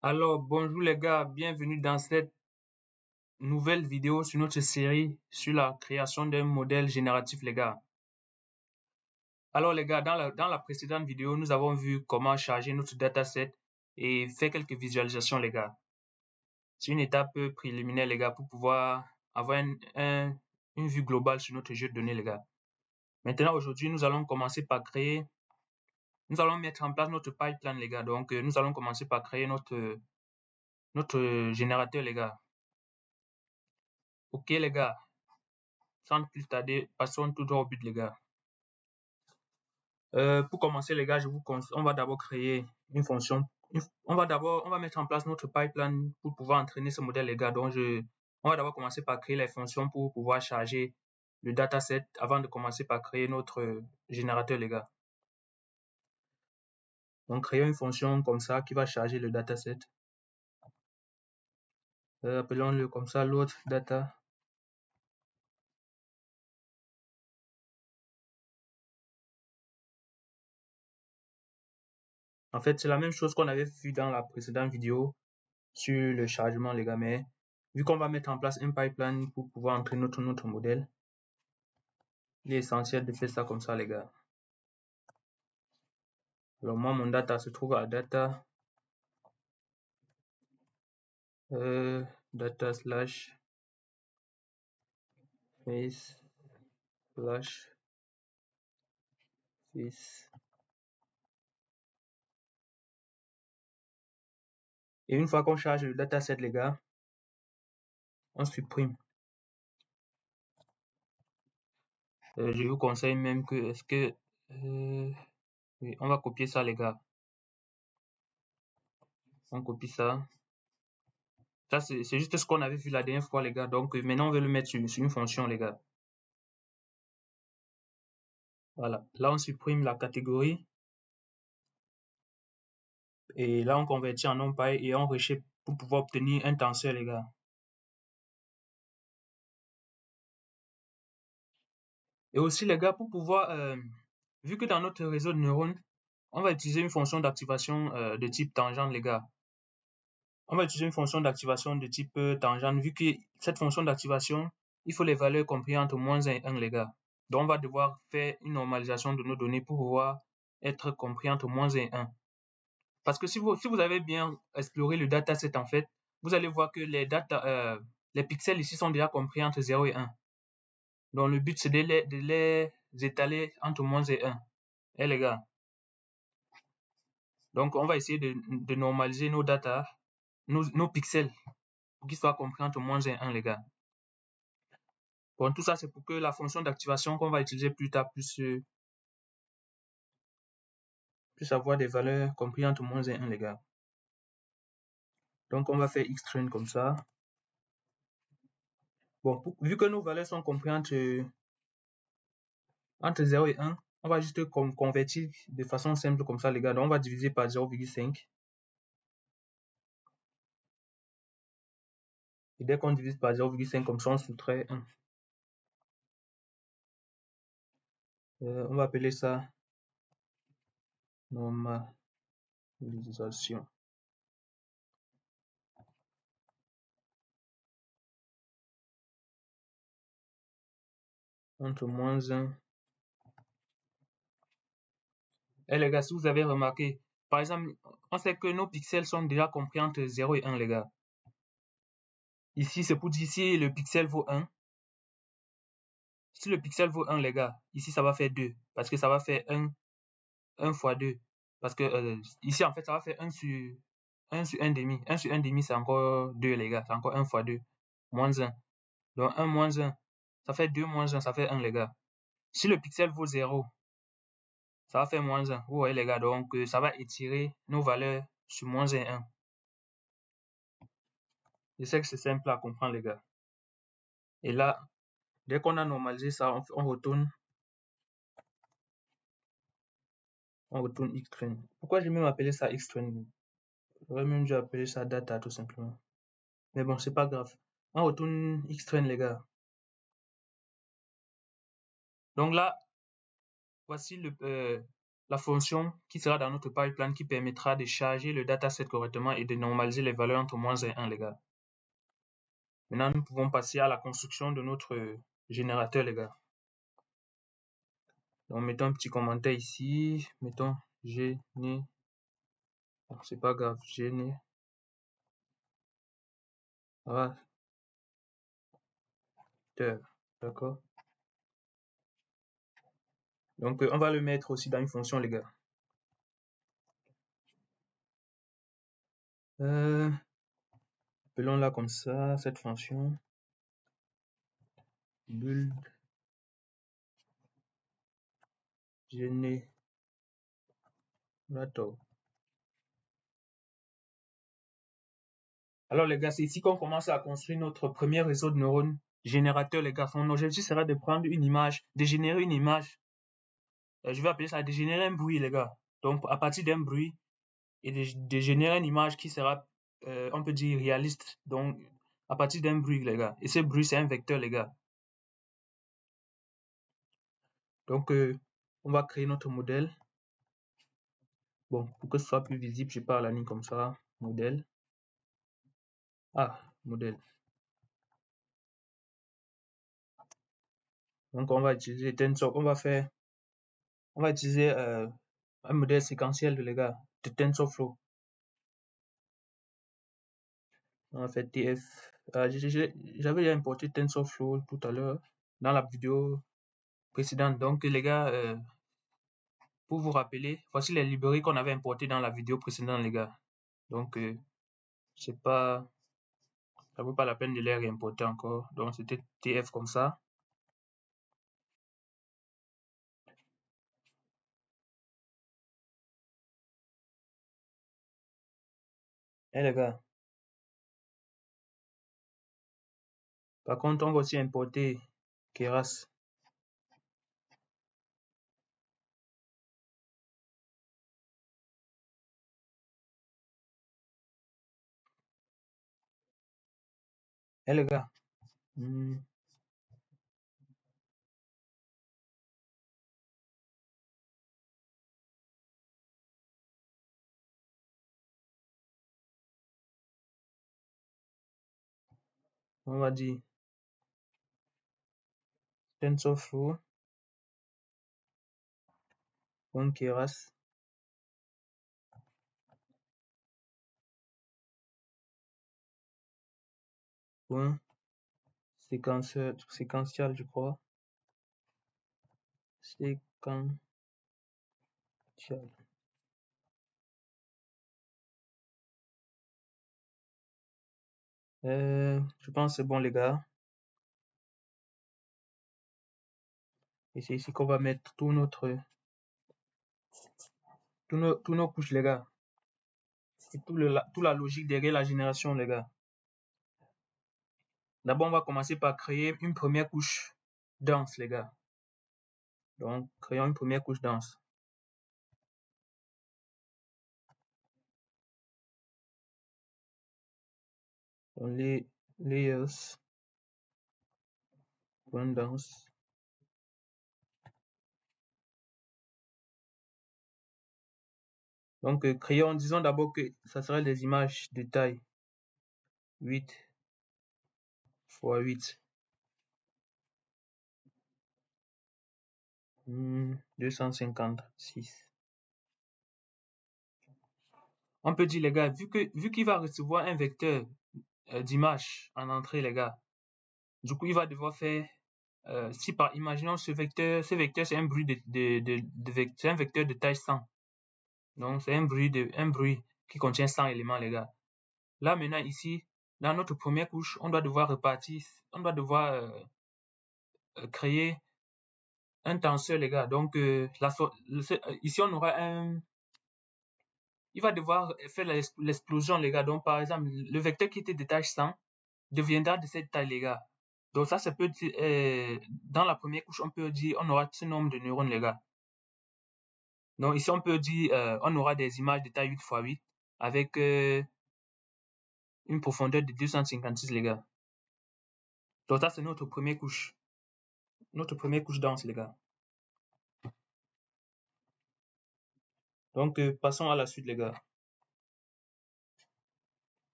Alors, bonjour les gars, bienvenue dans cette nouvelle vidéo sur notre série sur la création d'un modèle génératif, les gars. Alors les gars, dans la précédente vidéo, nous avons vu comment charger notre dataset et faire quelques visualisations, les gars. C'est une étape préliminaire, les gars, pour pouvoir avoir une vue globale sur notre jeu de données, les gars. Maintenant, aujourd'hui, nous allons mettre en place notre pipeline, les gars. Donc, nous allons commencer par créer notre générateur, les gars. Ok, les gars. Sans plus tarder, passons tout droit au but, les gars. Pour commencer, les gars, on va d'abord créer une fonction. On va mettre en place notre pipeline pour pouvoir entraîner ce modèle, les gars. Donc, on va d'abord commencer par créer les fonctions pour pouvoir charger le dataset avant de commencer par créer notre générateur, les gars. Donc, créons une fonction comme ça qui va charger le dataset. Appelons-le comme ça, load data. En fait, c'est la même chose qu'on avait vu dans la précédente vidéo sur le chargement, les gars. Mais vu qu'on va mettre en place un pipeline pour pouvoir entraîner notre modèle, il est essentiel de faire ça comme ça, les gars. Alors moi, mon data se trouve à data data slash face slash face. Et une fois qu'on charge le dataset, les gars, on supprime. Je vous conseille même que oui, on va copier ça, les gars. On copie ça. Ça, c'est juste ce qu'on avait vu la dernière fois, les gars. Donc, maintenant, on veut le mettre sur une fonction, les gars. Voilà. Là, on supprime la catégorie. Et là, on convertit en NumPy et on reshape pour pouvoir obtenir un tenseur, les gars. Et aussi, les gars, pour pouvoir, vu que dans notre réseau de neurones, on va utiliser une fonction d'activation de type tangente, les gars. On va utiliser une fonction d'activation de type tangente, vu que cette fonction d'activation, il faut les valeurs comprises entre -1 et 1, les gars. Donc, on va devoir faire une normalisation de nos données pour pouvoir être compris entre -1 et 1. Parce que si vous avez bien exploré le dataset, en fait, vous allez voir que les pixels ici sont déjà compris entre 0 et 1. Donc, le but, c'est de les étaler entre -1 et 1. Eh, les gars. Donc, on va essayer de normaliser nos data, nos pixels, pour qu'ils soient compris entre -1 et 1, les gars. Bon, tout ça, c'est pour que la fonction d'activation qu'on va utiliser plus tard puisse avoir des valeurs comprises entre -1 et 1, les gars. Donc, on va faire xtrain comme ça. Bon, vu que nos valeurs sont comprises entre 0 et 1, on va juste convertir de façon simple comme ça, les gars. Donc, on va diviser par 0,5. Et dès qu'on divise par 0,5, comme ça, on soustrait 1. On va appeler ça normalisation. Entre -1. Et les gars, si vous avez remarqué, par exemple, on sait que nos pixels sont déjà compris entre 0 et 1, les gars. Ici, c'est pour dire si le pixel vaut 1. Si le pixel vaut 1, les gars, ici, ça va faire 2. Parce que ça va faire 1 fois 2. Parce que ici, en fait, ça va faire 1 sur 1 demi. 1 sur 1 demi, c'est encore 2, les gars. C'est encore 1 fois 2. Moins 1. Donc, 1 moins 1, ça fait 2 moins 1, ça fait 1, les gars. Si le pixel vaut 0, ça va faire moins 1. Vous voyez, les gars, donc ça va étirer nos valeurs sur -1 et 1. Je sais que c'est simple à comprendre, les gars. Et là, dès qu'on a normalisé ça, on retourne xtrain. Pourquoi j'ai même appelé ça xtrain? J'aurais même dû appeler ça data, tout simplement. Mais bon, c'est pas grave. On retourne xtrain, les gars. Donc là, voici la fonction qui sera dans notre pipeline qui permettra de charger le dataset correctement et de normaliser les valeurs entre moins et 1, les gars. Maintenant, nous pouvons passer à la construction de notre générateur, les gars. Donc, mettons un petit commentaire ici. Mettons géné. Bon, c'est pas grave. Générateur. D'accord. Donc, on va le mettre aussi dans une fonction, les gars. Appelons-la comme ça, cette fonction. Build generator. Alors les gars, c'est ici qu'on commence à construire notre premier réseau de neurones générateur, les gars. Son objectif sera de prendre une image, de générer une image. Je vais appeler ça de générer un bruit, les gars. Donc à partir d'un bruit et de générer une image qui sera, on peut dire, réaliste. Donc à partir d'un bruit, les gars. Et ce bruit, c'est un vecteur, les gars. Donc on va créer notre modèle. Bon, pour que ce soit plus visible, je pars à la ligne comme ça. Modèle. Ah, modèle. Donc on va utiliser Tensor. On va utiliser un modèle séquentiel, les gars, de TensorFlow. On va faire TF. J'avais déjà importé TensorFlow tout à l'heure dans la vidéo précédente. Donc les gars, pour vous rappeler, voici les librairies qu'on avait importées dans la vidéo précédente, les gars. Donc c'est pas, ça vaut pas la peine de les réimporter encore. Donc c'était TF comme ça. Et les gars, par contre, on va aussi importer Keras. Et les gars, on va dire TensorFlow, Keras, séquentiel, je crois. Séquentiel. Je pense que c'est bon, les gars. Et c'est ici qu'on va mettre tous nos couches, les gars. Et toute la logique derrière la génération, les gars. D'abord, on va commencer par créer une première couche dense, les gars. Donc, créons une première couche dense. Donc, les layers, point dense. Donc, disons d'abord que ça serait des images de taille 8 x 8. 256. On peut dire, les gars, vu qu'il va recevoir un vecteur d'image en entrée, les gars, du coup, il va devoir faire, si par, imaginons ce vecteur c'est un bruit c'est un vecteur de taille 100. Donc, c'est un bruit qui contient 100 éléments, les gars. Là, maintenant, ici, dans notre première couche, on doit devoir créer un tenseur, les gars. Donc, ici, on aura il va devoir faire l'explosion, les gars. Donc, par exemple, le vecteur qui était de taille 100 deviendra de cette taille, les gars. Donc, ça peut dire, dans la première couche, on peut dire, on aura ce nombre de neurones, les gars. Donc, ici, on peut dire, on aura des images de taille 8 x 8 avec une profondeur de 256, les gars. Donc, ça, c'est notre première couche. Notre première couche dense, les gars. Donc, passons à la suite, les gars.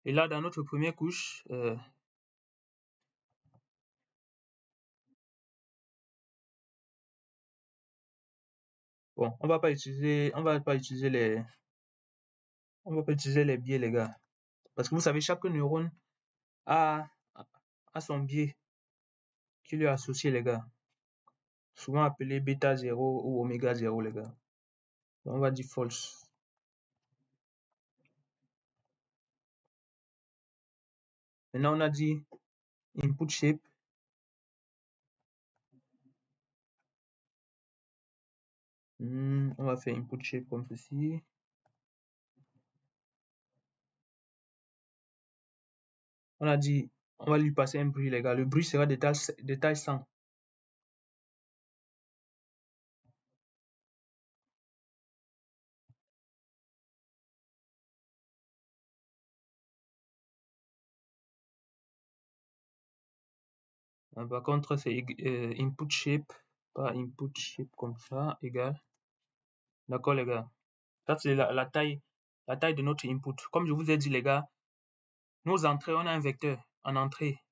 Et là, dans notre première couche, bon, on va pas utiliser les biais, les gars. Parce que vous savez, chaque neurone a, a son biais qui lui est associé, les gars. Souvent appelé bêta 0 ou oméga 0, les gars. Donc, on va dire false. Maintenant, on a dit input shape. On va faire input shape comme ceci. On a dit, on va lui passer un bruit, les gars. Le bruit sera de taille 100. Par contre, c'est input shape, pas input shape comme ça, égal. D'accord, les gars. Ça, c'est la taille de notre input. Comme je vous ai dit, les gars, nos entrées, on a un vecteur en entrée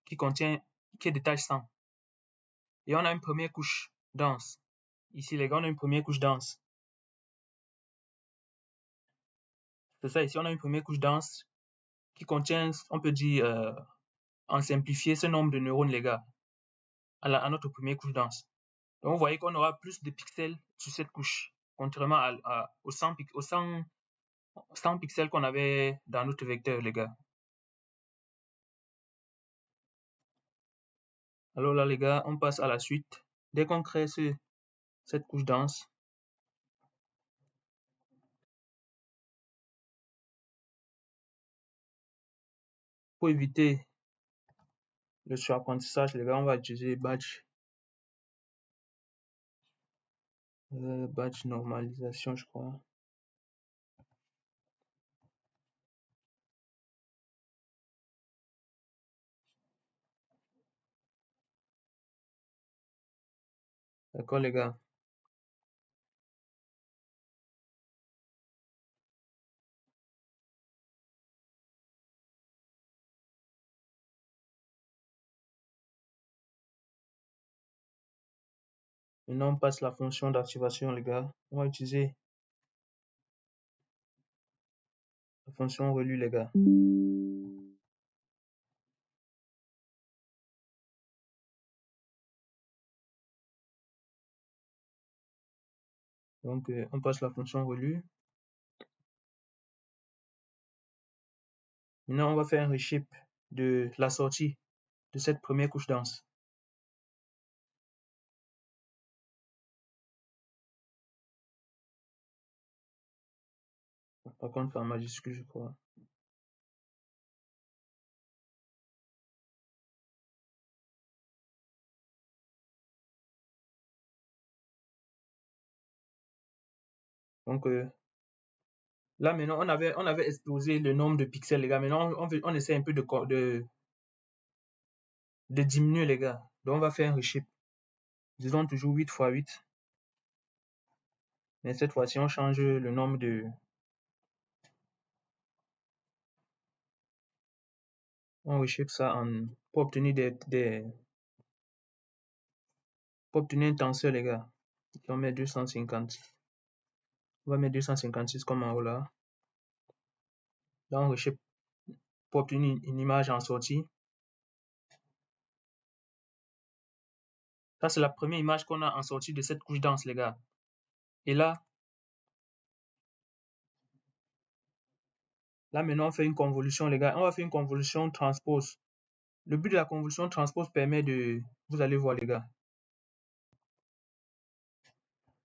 qui est de taille 100. Et on a une première couche dense. Ici, les gars, on a une première couche dense. C'est ça, ici, on a une première couche dense qui contient, on peut dire, en simplifié, ce nombre de neurones, les gars, à notre première couche dense. Donc, vous voyez qu'on aura plus de pixels sur cette couche, contrairement aux 100 pixels qu'on avait dans notre vecteur, les gars. Alors là, les gars, on passe à la suite. Dès qu'on crée cette couche dense, pour éviter le surapprentissage, les gars, on va utiliser batch normalisation, je crois. D'accord, les gars. Maintenant, on passe la fonction d'activation, les gars. On va utiliser la fonction relue, les gars. Donc, on passe la fonction relue. Maintenant, on va faire un reshape de la sortie de cette première couche dense. Par contre, en majuscule, je crois. Donc, là, maintenant, on avait explosé le nombre de pixels, les gars. Maintenant, on essaie un peu de diminuer, les gars. Donc, on va faire un reshape. Disons toujours 8 x 8. Mais cette fois-ci, on change le nombre de... On reshape ça pour obtenir pour obtenir un tenseur, les gars. On met 250. On va mettre 256 comme en haut là. Là, on reshape pour obtenir une image en sortie. Ça, c'est la première image qu'on a en sortie de cette couche dense, les gars. Et là, maintenant, on fait une convolution, les gars. On va faire une convolution transpose. Le but de la convolution transpose permet de... Vous allez voir, les gars.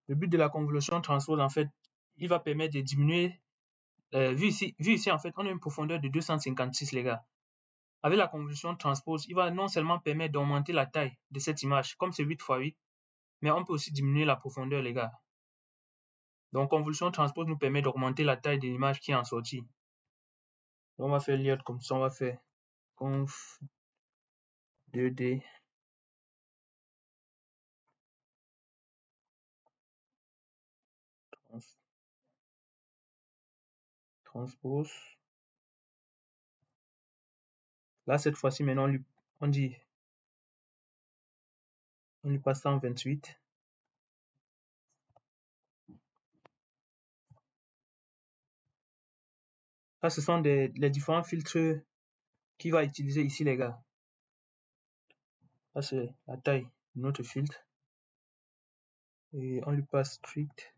Le but de la convolution transpose, en fait, il va permettre de diminuer... vu ici, en fait, on a une profondeur de 256, les gars. Avec la convolution transpose, il va non seulement permettre d'augmenter la taille de cette image, comme c'est 8 x 8, mais on peut aussi diminuer la profondeur, les gars. Donc, convolution transpose nous permet d'augmenter la taille de l'image qui est en sortie. Donc, on va faire layout comme ça, on va faire conf 2D transpose. Là, cette fois-ci, maintenant, on dit, on lui passe ça en 28. Là, ce sont les différents filtres qu'il va utiliser ici, les gars. Là, c'est la taille de notre filtre. Et on lui passe strict.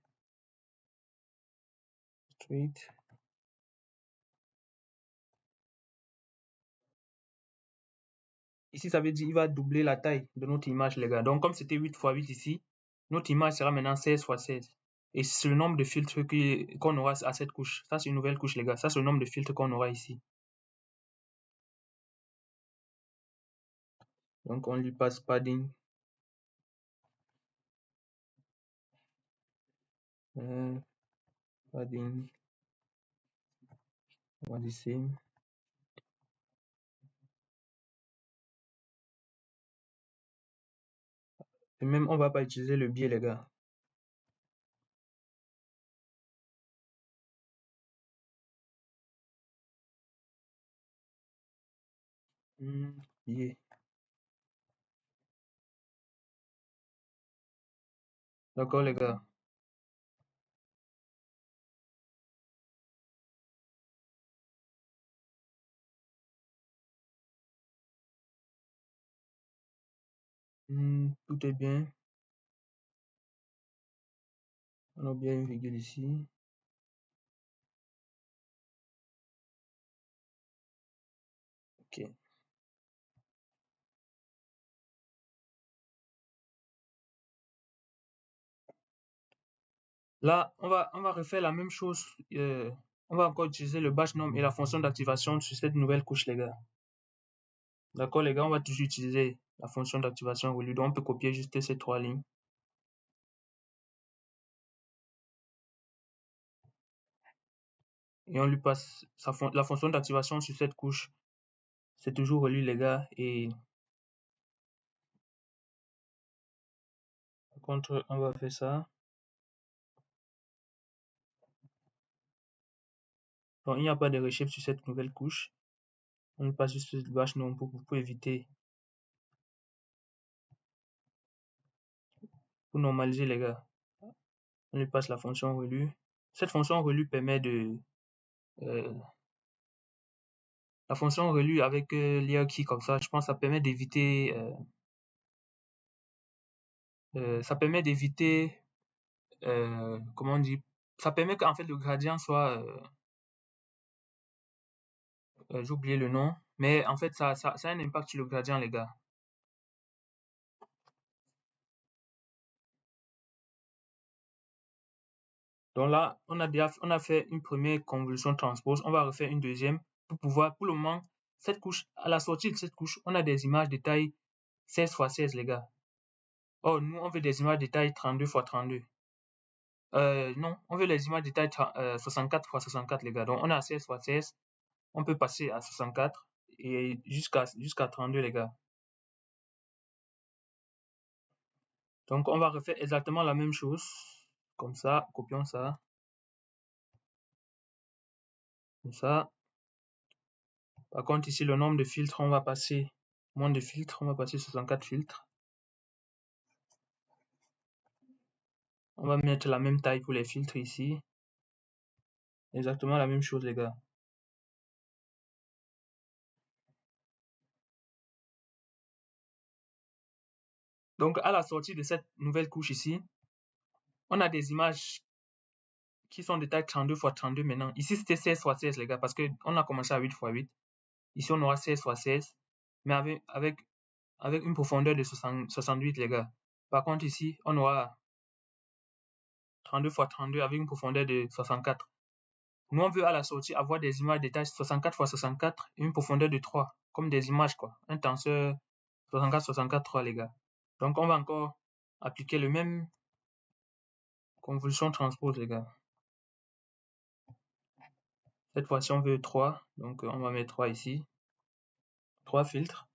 Ici, ça veut dire qu'il va doubler la taille de notre image, les gars. Donc, comme c'était 8 x 8 ici, notre image sera maintenant 16 x 16. Et c'est le nombre de filtres qu'on aura à cette couche. Ça, c'est une nouvelle couche, les gars. Ça, c'est le nombre de filtres qu'on aura ici. Donc, on lui passe padding. Padding. On va dire same. Et même, on va pas utiliser le biais, les gars. Biais. D'accord, les gars. Tout est bien. On a bien une virgule ici. Ok. Là, on va refaire la même chose. On va encore utiliser le batch nom et la fonction d'activation sur cette nouvelle couche, les gars. D'accord, les gars, on va toujours utiliser la fonction d'activation relue. Donc, on peut copier juste ces 3 lignes. Et on lui passe la fonction d'activation sur cette couche. C'est toujours relue, les gars. Et par contre, on va faire ça. Donc, il n'y a pas de reshape sur cette nouvelle couche. On lui passe juste le batch nom pour éviter. Pour normaliser, les gars. On lui passe la fonction relue. Cette fonction relue permet de... la fonction relue avec l'hierarchie comme ça, je pense que ça permet d'éviter... ça permet d'éviter... comment on dit? Ça permet qu'en fait le gradient soit... j'ai oublié le nom. Mais en fait, ça a un impact sur le gradient, les gars. Donc là, on a fait une première convolution transpose. On va refaire une deuxième pour pouvoir, pour le moment, cette couche, à la sortie de cette couche, on a des images de taille 16 x 16, les gars. Oh, nous, on veut des images de taille 32 x 32. Non, on veut les images de taille 64 x 64, les gars. Donc, on a 16 x 16. On peut passer à 64 et jusqu'à 32, les gars. Donc, on va refaire exactement la même chose. Comme ça, copions ça. Comme ça. Par contre, ici, le nombre de filtres, on va passer moins de filtres. On va passer 64 filtres. On va mettre la même taille pour les filtres ici. Exactement la même chose, les gars. Donc, à la sortie de cette nouvelle couche ici, on a des images qui sont de taille 32 x 32 maintenant. Ici, c'était 16 x 16, les gars, parce qu'on a commencé à 8 x 8. Ici, on aura 16 x 16, mais avec une profondeur de 68, les gars. Par contre, ici, on aura 32 x 32 avec une profondeur de 64. Nous, on veut à la sortie avoir des images de taille 64 x 64 et une profondeur de 3, comme des images, quoi. Un tenseur 64, 64, 3, les gars. Donc, on va encore appliquer le même convolution transpose, les gars. Cette fois-ci, on veut 3, donc on va mettre 3 ici. 3 filtres.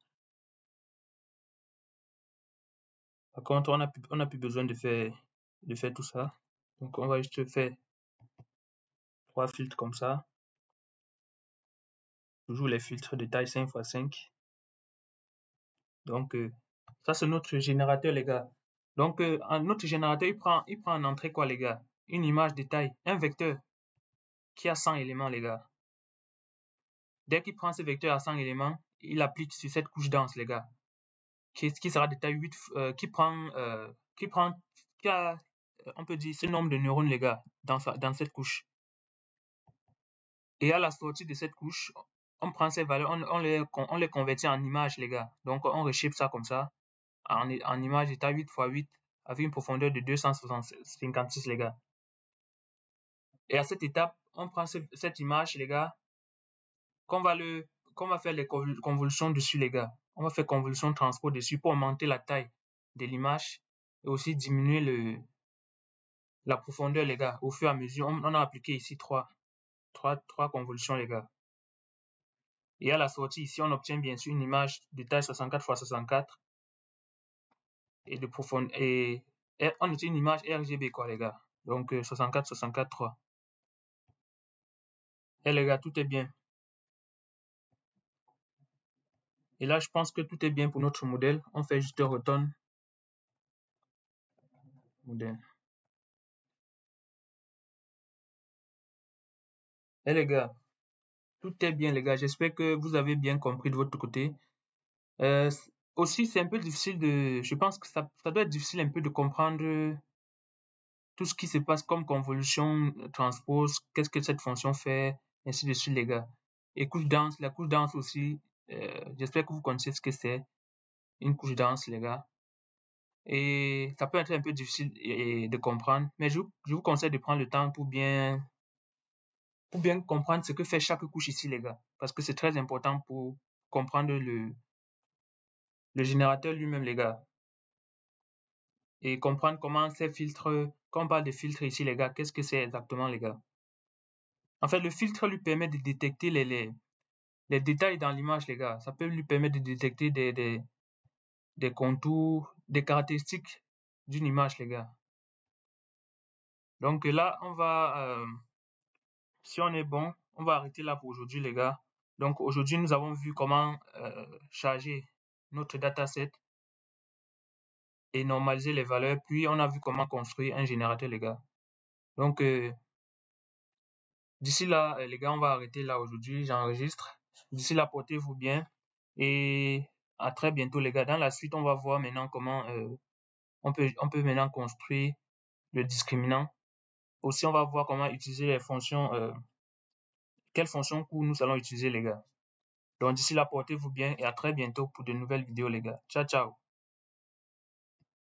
Par contre, on n'a plus besoin de faire tout ça. Donc, on va juste faire 3 filtres comme ça. Toujours les filtres de taille 5x5. Donc, ça, c'est notre générateur, les gars. Donc, notre générateur, il prend en entrée quoi, les gars? Une image de taille, un vecteur qui a 100 éléments, les gars. Dès qu'il prend ce vecteur à 100 éléments, il applique sur cette couche dense, les gars, qui sera de taille 8, qui a, on peut dire, ce nombre de neurones, les gars, dans cette couche. Et à la sortie de cette couche, on prend ces valeurs, on les convertit en images, les gars. Donc, on reshape ça comme ça, en image de taille 8 x 8, avec une profondeur de 256, les gars. Et à cette étape, on prend cette image, les gars, qu'on va faire les convolutions dessus, les gars. On va faire convolution transport dessus pour augmenter la taille de l'image et aussi diminuer la profondeur, les gars. Au fur et à mesure, on a appliqué ici trois convolutions, les gars. Et à la sortie, ici, on obtient bien sûr une image de taille 64 x 64 et de profondeur. Et on obtient une image RGB, quoi, les gars. Donc, 64, 64, 3. Et les gars, tout est bien. Et là, je pense que tout est bien pour notre modèle. On fait juste return modèle. Et les gars, tout est bien, les gars. J'espère que vous avez bien compris de votre côté. Aussi, c'est un peu difficile je pense que ça doit être difficile un peu de comprendre tout ce qui se passe comme convolution, transpose, qu'est-ce que cette fonction fait, ainsi de suite, les gars. Et la couche dense aussi, j'espère que vous connaissez ce que c'est, une couche dense, les gars. Et ça peut être un peu difficile de comprendre, mais je vous conseille de prendre le temps pour bien comprendre ce que fait chaque couche ici, les gars. Parce que c'est très important pour comprendre le générateur lui-même, les gars. Et comprendre comment ces filtres, quand on parle de filtres ici, les gars, qu'est-ce que c'est exactement, les gars? En fait, le filtre lui permet de détecter les détails dans l'image, les gars. Ça peut lui permettre de détecter des contours, des caractéristiques d'une image, les gars. Donc là, si on est bon, on va arrêter là pour aujourd'hui, les gars. Donc aujourd'hui, nous avons vu comment charger notre dataset et normaliser les valeurs. Puis, on a vu comment construire un générateur, les gars. Donc, d'ici là, les gars, on va arrêter là aujourd'hui. J'enregistre. D'ici là, portez-vous bien. Et à très bientôt, les gars. Dans la suite, on va voir maintenant comment on peut maintenant construire le discriminant. Aussi, on va voir comment utiliser les fonctions, quelles fonctions coût nous allons utiliser, les gars. Donc, d'ici là, portez-vous bien et à très bientôt pour de nouvelles vidéos, les gars. Ciao, ciao.